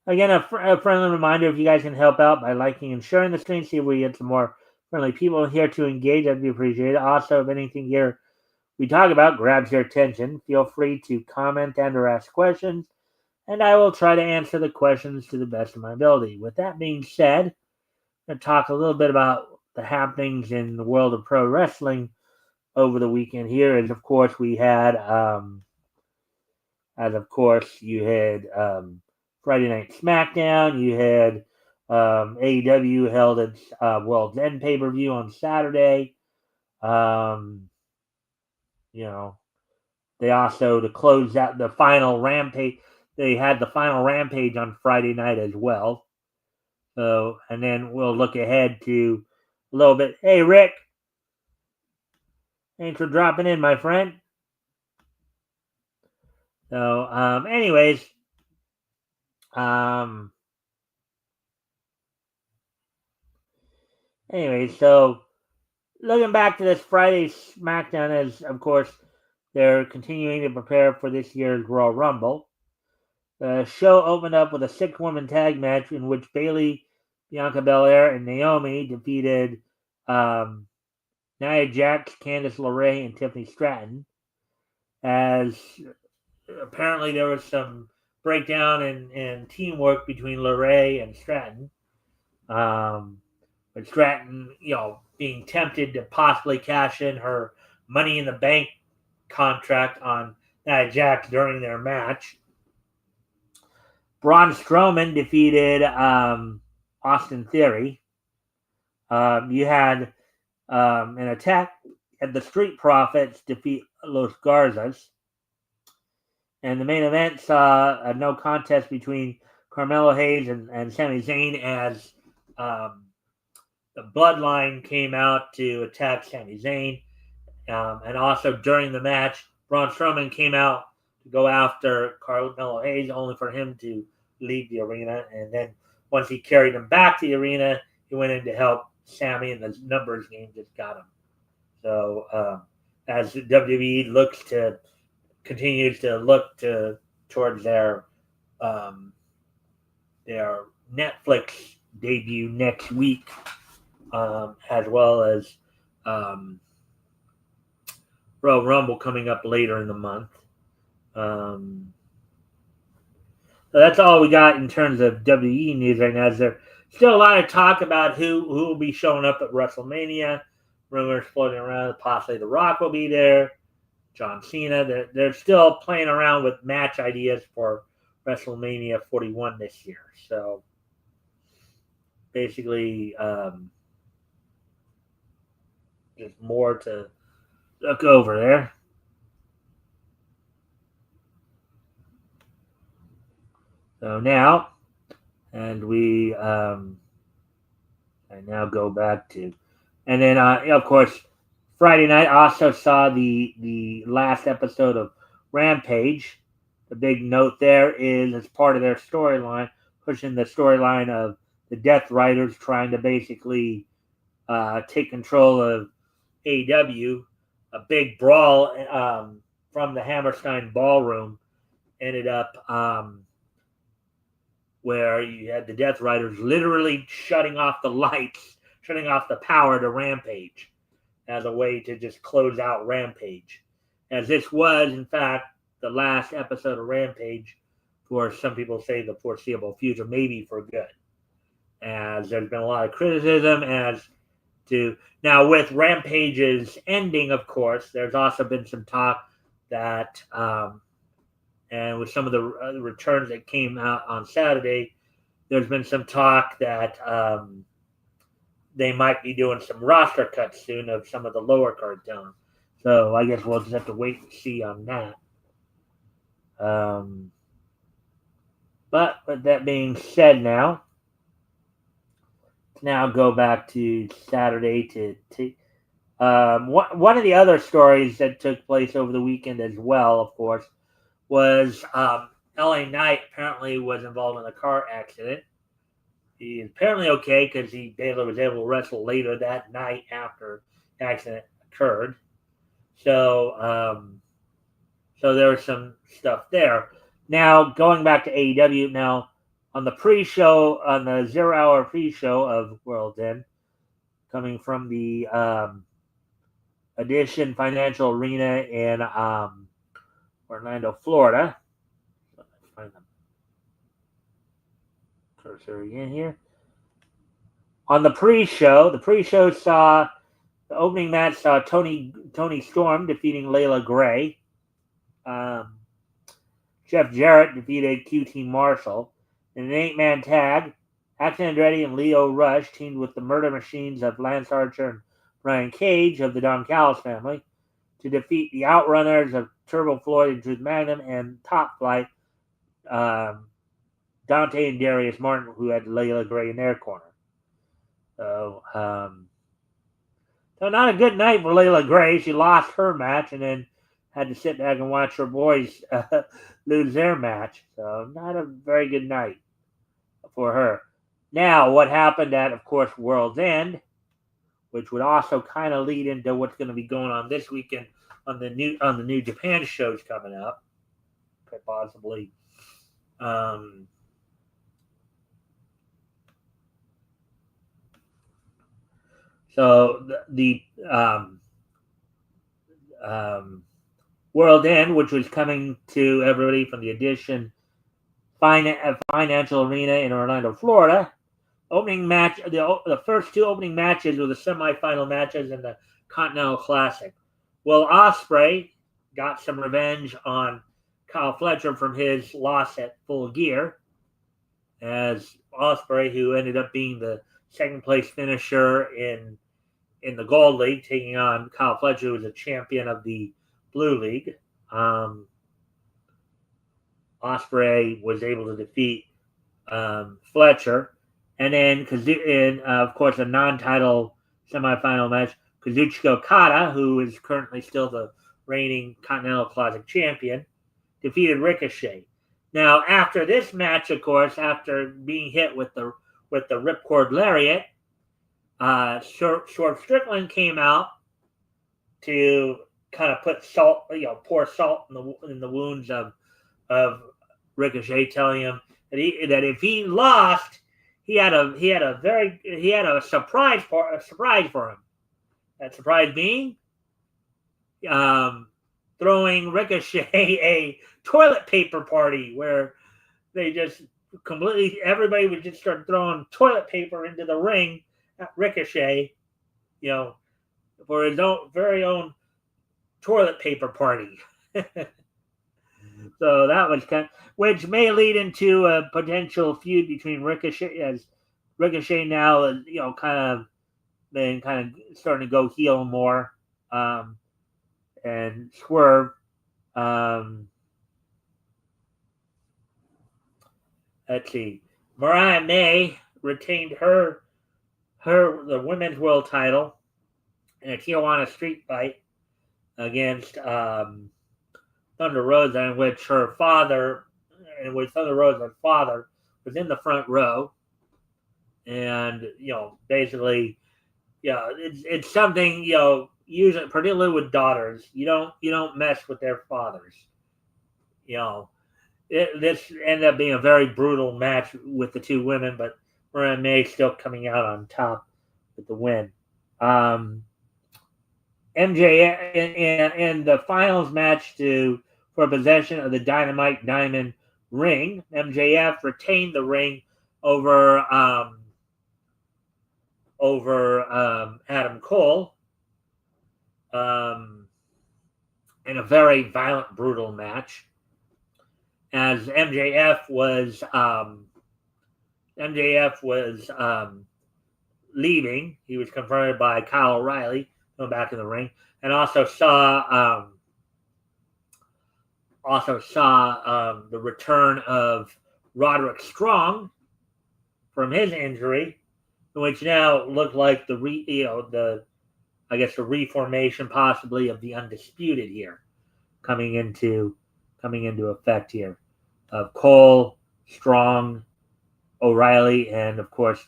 Again, a friendly reminder: if you guys can help out by liking and sharing the stream, see if we get some more friendly people here to engage. That'd be appreciated. Also, if anything here we talk about grabs your attention, feel free to comment and or ask questions, and I will try to answer the questions to the best of my ability. With that being said, I'm going to talk a little bit about the happenings in the world of pro wrestling over the weekend here. As of course we had, as of course you had Friday Night SmackDown. You had AEW held its World's End pay per view on Saturday. Um, you know, They also, to close out the final rampage, they had the final rampage on Friday night as well. So, and then we'll look ahead to a little bit. Hey, Rick, thanks for dropping in, my friend. So, so looking back to this Friday SmackDown, as of course they're continuing to prepare for this year's Royal Rumble. The show opened up with a 6-woman tag match in which Bayley, Bianca Belair, and Naomi defeated Nia Jax, Candice LeRae, and Tiffany Stratton. As apparently there was some breakdown and teamwork between LeRae and Stratton. But Stratton, being tempted to possibly cash in her Money in the Bank contract on Nia Jax during their match. Braun Strowman defeated Austin Theory. You had an attack at the Street Profits defeat Los Garzas. And the main event saw a no contest between Carmelo Hayes and Sami Zayn as the Bloodline came out to attack Sami Zayn. And also during the match, Braun Strowman came out to go after Carmelo Hayes, only for him to leave the arena. And then once he carried him back to the arena, he went in to help Sami, and the numbers game just got him. So as WWE continues to look towards their Netflix debut next week, as well as Royal Rumble coming up later in the month. So that's all we got in terms of WWE news right now. There's still a lot of talk about who will be showing up at WrestleMania. Rumors floating around, possibly The Rock will be there. John Cena. They're still playing around with match ideas for WrestleMania 41 this year. So basically, there's more to look over there. So now, and we I now go back to, and then of course, Friday night also saw the last episode of Rampage. The big note there is, as part of their storyline, pushing the storyline of the Death Riders trying to basically take control of AEW. A big brawl from the Hammerstein Ballroom ended up where you had the Death Riders literally shutting off the lights, shutting off the power to Rampage as a way to just close out Rampage. As this was, in fact, the last episode of Rampage for, some people say, the foreseeable future, maybe for good. As there's been a lot of criticism as to, now with Rampage's ending, of course, there's also been some talk that, and with some of the returns that came out on Saturday, there's been some talk that they might be doing some roster cuts soon of some of the lower card talent. So I guess we'll just have to wait and see on that. But with that being said, now go back to Saturday to one of the other stories that took place over the weekend as well, of course, was LA Knight apparently was involved in a car accident. He's apparently okay because Baylor was able to wrestle later that night after the accident occurred. So, so there was some stuff there. Now, going back to AEW, now on the pre-show, on the 0 hour pre-show of World's End, coming from the Edition Financial Arena in Orlando, Florida. Let's find the cursor again here. On the pre-show saw the opening match saw Tony Storm defeating Layla Gray. Jeff Jarrett defeated QT Marshall. In an 8-man tag, Action Andretti and Leo Rush teamed with the Murder Machines of Lance Archer and Brian Cage of the Don Callis family to defeat the Outrunners of Turbo Floyd and Truth Magnum, and Top Flight, Dante and Darius Martin, who had Layla Gray in their corner. So, so not a good night for Layla Gray. She lost her match and then had to sit back and watch her boys lose their match. So not a very good night for her. Now, what happened at, of course, World's End, which would also kind of lead into what's going to be going on this weekend on the New Japan shows coming up, quite possibly. So the World End, which was coming to everybody from the Edition Financial Arena in Orlando, Florida. Opening match, the first two opening matches were the semifinal matches in the Continental Classic. Will Ospreay got some revenge on Kyle Fletcher from his loss at Full Gear, as Ospreay, who ended up being the second place finisher in the Gold League, taking on Kyle Fletcher, who was a champion of the Blue League. Ospreay was able to defeat Fletcher. And then, of course, a non-title semifinal match, Kazuchika Okada, who is currently still the reigning Continental Classic champion, defeated Ricochet. Now, after this match, of course, after being hit with the Ripcord Lariat, Short Strickland came out to kind of put salt, pour salt in the wounds of Ricochet, telling him that if he lost, he had a surprise for him. That surprise being throwing Ricochet a toilet paper party, where they just everybody would just start throwing toilet paper into the ring at Ricochet, for his very own toilet paper party. So that was which may lead into a potential feud between Ricochet, as Ricochet now is, kind of starting to go heel more, and Swerve. Let's see. Mariah May retained the women's world title in a Tijuana street fight against Thunder Rosa, in which Thunder Rosa's father was in the front row, and basically, it's something, usually, particularly with daughters, you don't mess with their fathers. This ended up being a very brutal match with the two women, but Mariah May still coming out on top with the win. MJ in the finals match for possession of the Dynamite Diamond ring, MJF retained the ring over Adam Cole in a very violent, brutal match. As MJF was leaving, he was confronted by Kyle O'Reilly going back in the ring, and also saw the return of Roderick Strong from his injury, which now looked like the reformation possibly of the Undisputed here, coming into effect here, of Cole, Strong, O'Reilly, and of course,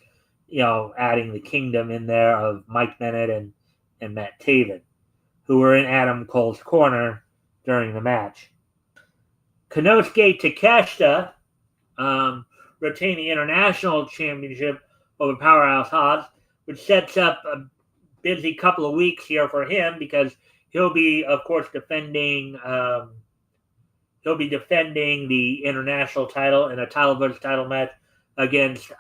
adding the Kingdom in there of Mike Bennett and Matt Taven, who were in Adam Cole's corner during the match. Konosuke Takeshita retained the International Championship over Powerhouse Hobbs, which sets up a busy couple of weeks here for him, because he'll be, of course, defending the international title in a title versus title match against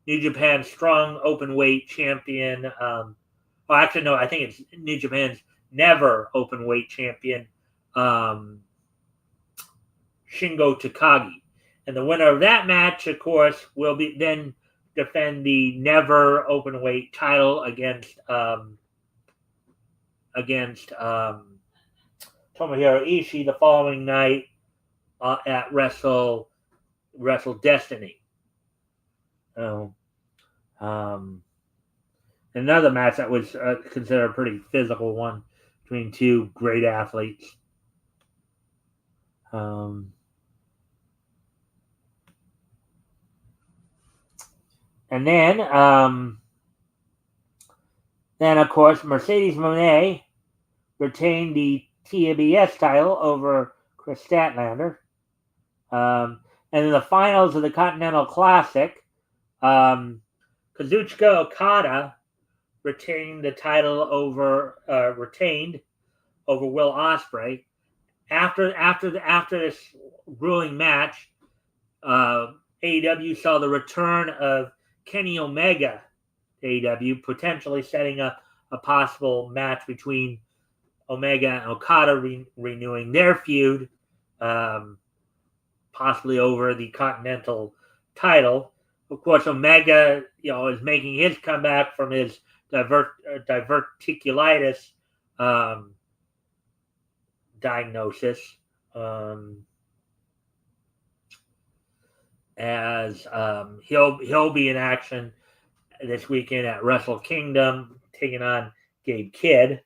New Japan's strong openweight champion. I think it's New Japan's never openweight champion, Shingo Takagi. And the winner of that match, of course, will then defend the never openweight title against Tomohiro Ishii the following night at Wrestle Destiny. So, another match that was considered a pretty physical one between two great athletes. And then of course, Mercedes Moné retained the TBS title over Chris Statlander. And in the finals of the Continental Classic, Kazuchika Okada retained the title over Will Ospreay. After this grueling match, AEW saw the return of Kenny Omega to AEW, potentially setting up a possible match between Omega and Okada, renewing their feud, possibly over the Continental title. Of course, Omega, is making his comeback from his diverticulitis diagnosis, as he'll be in action this weekend at Wrestle Kingdom, taking on Gabe Kidd.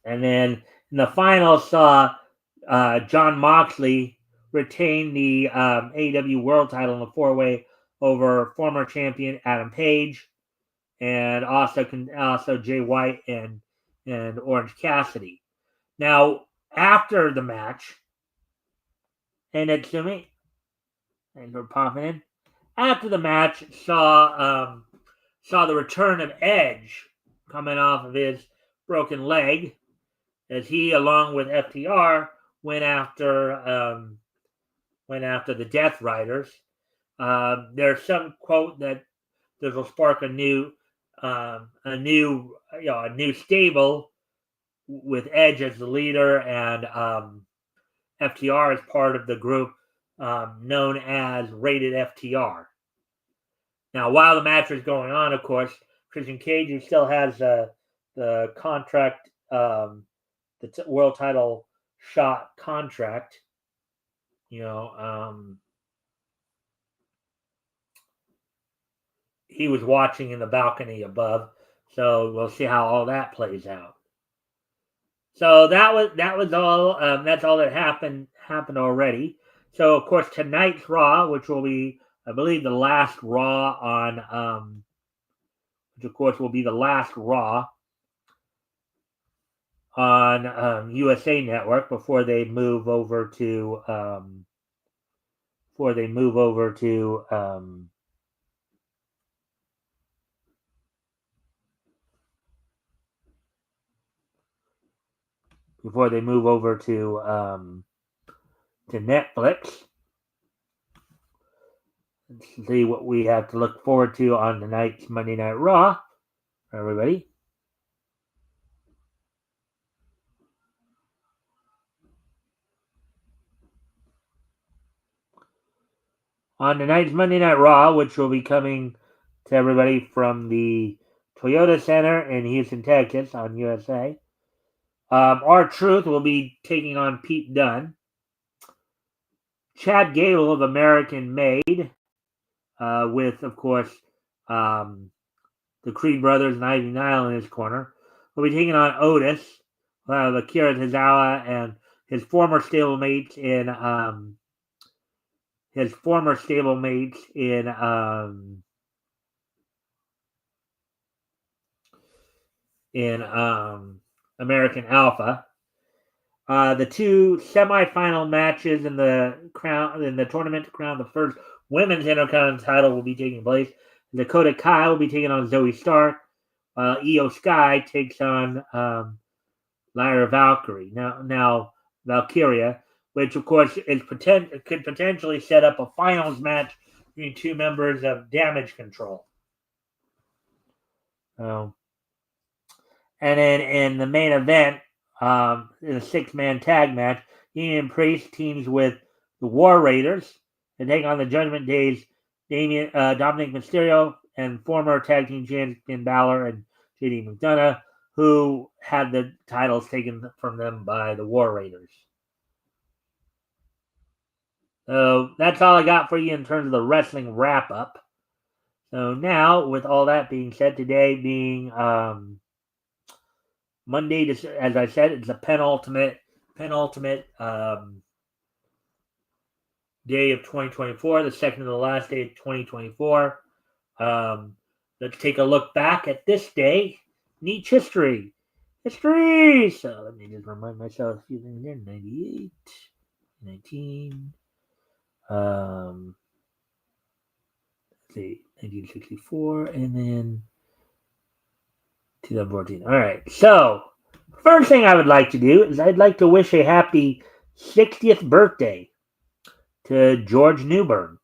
And then in the final, saw Jon Moxley retain the AEW World title in the four-way over former champion Adam Page, and also Jay White and Orange Cassidy. Now, after the match, and Natsumi, and we're popping in. After the match, saw the return of Edge coming off of his broken leg, as he, along with FTR, went after the Death Riders. There's some quote that this will spark a new stable with Edge as the leader and FTR as part of the group known as Rated FTR. Now, while the match is going on, of course, Christian Cage, who still has the contract, the world title shot contract, he was watching in the balcony above. So we'll see how all that plays out. So that was all. That's all that happened already. So of course tonight's Raw, which will be, I believe, the last Raw on, which of course will be the last Raw on USA Network before they move over to Netflix. Let's see what we have to look forward to on tonight's Monday Night Raw, everybody. On tonight's Monday Night Raw, which will be coming to everybody from the Toyota Center in Houston, Texas, on USA. R-Truth will be taking on Pete Dunne. Chad Gable of American Made, with, of course, the Creed brothers and Ivy Nile in his corner, will be taking on Otis, Akira Tozawa, and his former stablemates in American Alpha. The two semifinal matches in the tournament to crown the first women's Intercontinental title will be taking place. Dakota Kai will be taking on Zoe Stark, while Io Sky takes on Lyra Valkyrie. Now Valkyria, which of course could potentially set up a finals match between two members of Damage Control. And then in the main event, in a 6-man tag match, Union Priest teams with the War Raiders and take on the Judgment Day's Dominic Mysterio and former tag team champion Finn Balor and JD McDonough, who had the titles taken from them by the War Raiders. So that's all I got for you in terms of the wrestling wrap up. So now, with all that being said, today being Monday, as I said, it's the penultimate day of 2024, the second to the last day of 2024. Let's take a look back at this day. Niche history. So let me just remind myself a few things here. 98, 19, let's see, 1964, and then 2014. All right. So, first thing I would like to do is I'd like to wish a happy 60th birthday to George Newbern.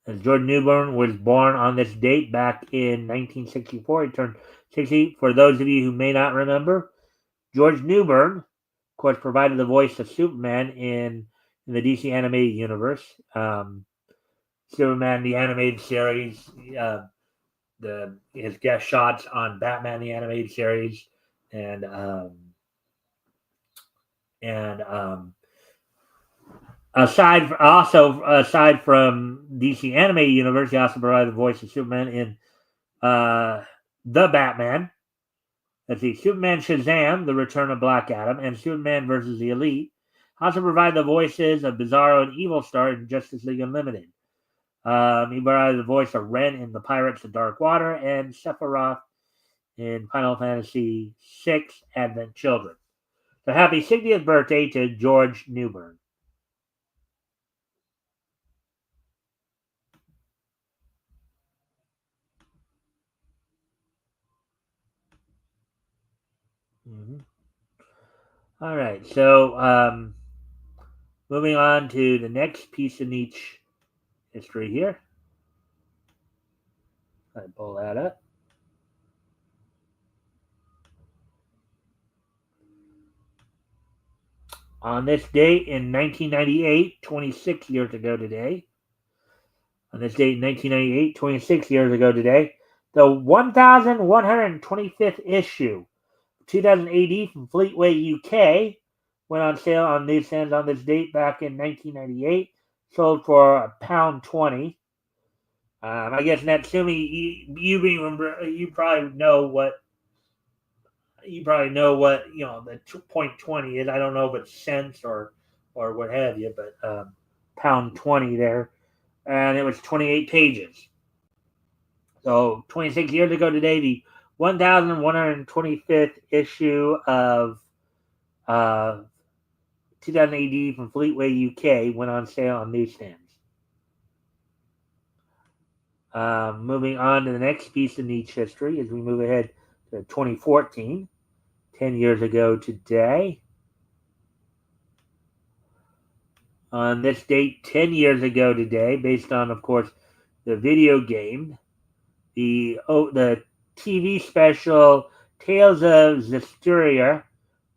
As George Newbern was born on this date back in 1964. He turned 60. For those of you who may not remember, George Newbern, of course, provided the voice of Superman in the DC animated universe. Superman, the animated series, his guest shots on Batman, the animated series, and aside from DC animated universe, he also provided the voice of Superman in the Batman. Let's see, Superman Shazam, The Return of Black Adam, and Superman vs. the Elite. Also provide the voices of Bizarro and Evil Star in Justice League Unlimited. He provided the voice of Ren in The Pirates of Dark Water and Sephiroth in Final Fantasy VI Advent Children. So happy 60th birthday to George Newbern. Mm-hmm. All right, so moving on to the next piece of niche history here. I pull that up. On this date in 1998, 26 years ago today, the 1125th issue, 2000 AD from Fleetway UK, went on sale on newsstands on this date back in 1998, sold for £1.20. I guess Natsumi, you probably know what the .20 is. I don't know if it's cents or what have you, but £1.20 there, and it was 28 pages. So 26 years ago today, the 1125th issue of 2000 AD from Fleetway UK went on sale on newsstands. Moving on to the next piece of niche history as we move ahead to 2014, 10 years ago today. On this date, 10 years ago today, based on, of course, the video game, the TV special Tales of Zestiria,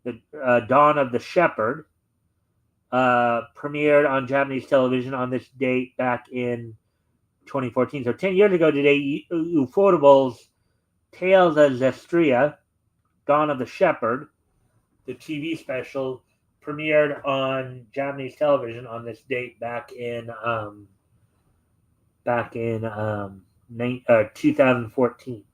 the Dawn of the Shepherd, premiered on Japanese television on this date back in 2014. So 10 years ago today, Ufotable's Tales of Zestiria, Dawn of the Shepherd, the TV special, premiered on Japanese television on this date back in 2014.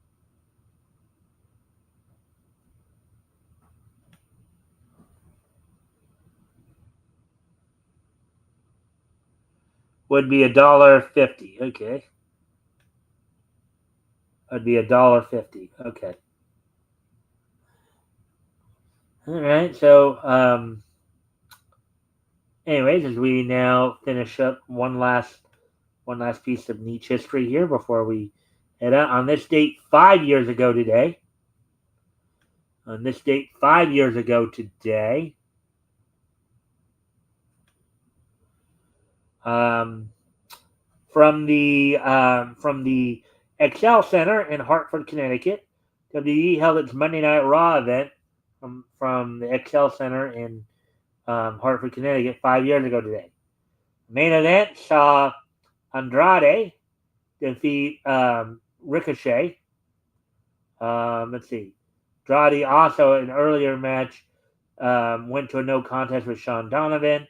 Would be $1.50. Okay. Would be $1.50. Okay. All right. So, anyways, as we now finish up one last piece of niche history here before we head out. On this date, 5 years ago today. On this date, 5 years ago today. From the Excel Center in Hartford, Connecticut, WWE held its Monday Night Raw event from the Excel Center in Hartford, Connecticut, 5 years ago today. The main event saw Andrade defeat Ricochet Let's see. Andrade also an earlier match went to a no contest with Sean Donovan.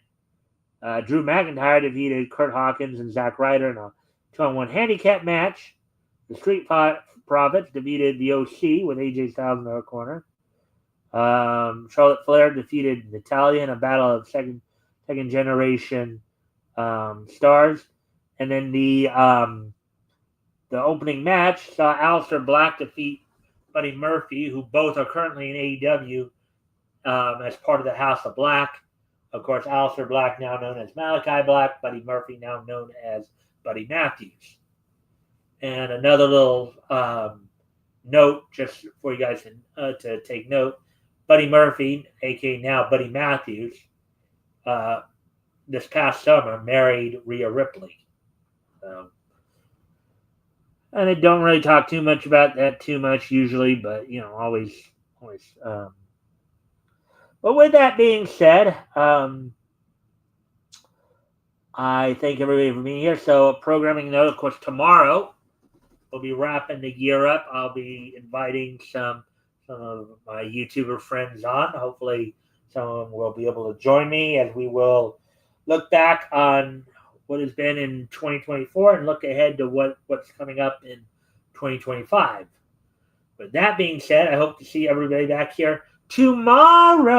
Drew McIntyre defeated Kurt Hawkins and Zack Ryder in a 2-on-1 handicap match. The Street Profits defeated the OC with AJ Styles in their corner. Charlotte Flair defeated Natalya in a battle of second generation stars. And then the opening match saw Aleister Black defeat Buddy Murphy, who both are currently in AEW as part of the House of Black. Of course, Aleister Black, now known as Malachi Black, Buddy Murphy, now known as Buddy Matthews. And another little note, just for you guys to take note, Buddy Murphy, a.k.a. now Buddy Matthews, this past summer married Rhea Ripley. And I don't really talk too much about that usually, but, always. But with that being said, I thank everybody for being here. So, a programming note, of course, tomorrow we'll be wrapping the year up. I'll be inviting some of my YouTuber friends on. Hopefully, some of them will be able to join me as we will look back on what has been in 2024 and look ahead to what's coming up in 2025. With that being said, I hope to see everybody back here tomorrow.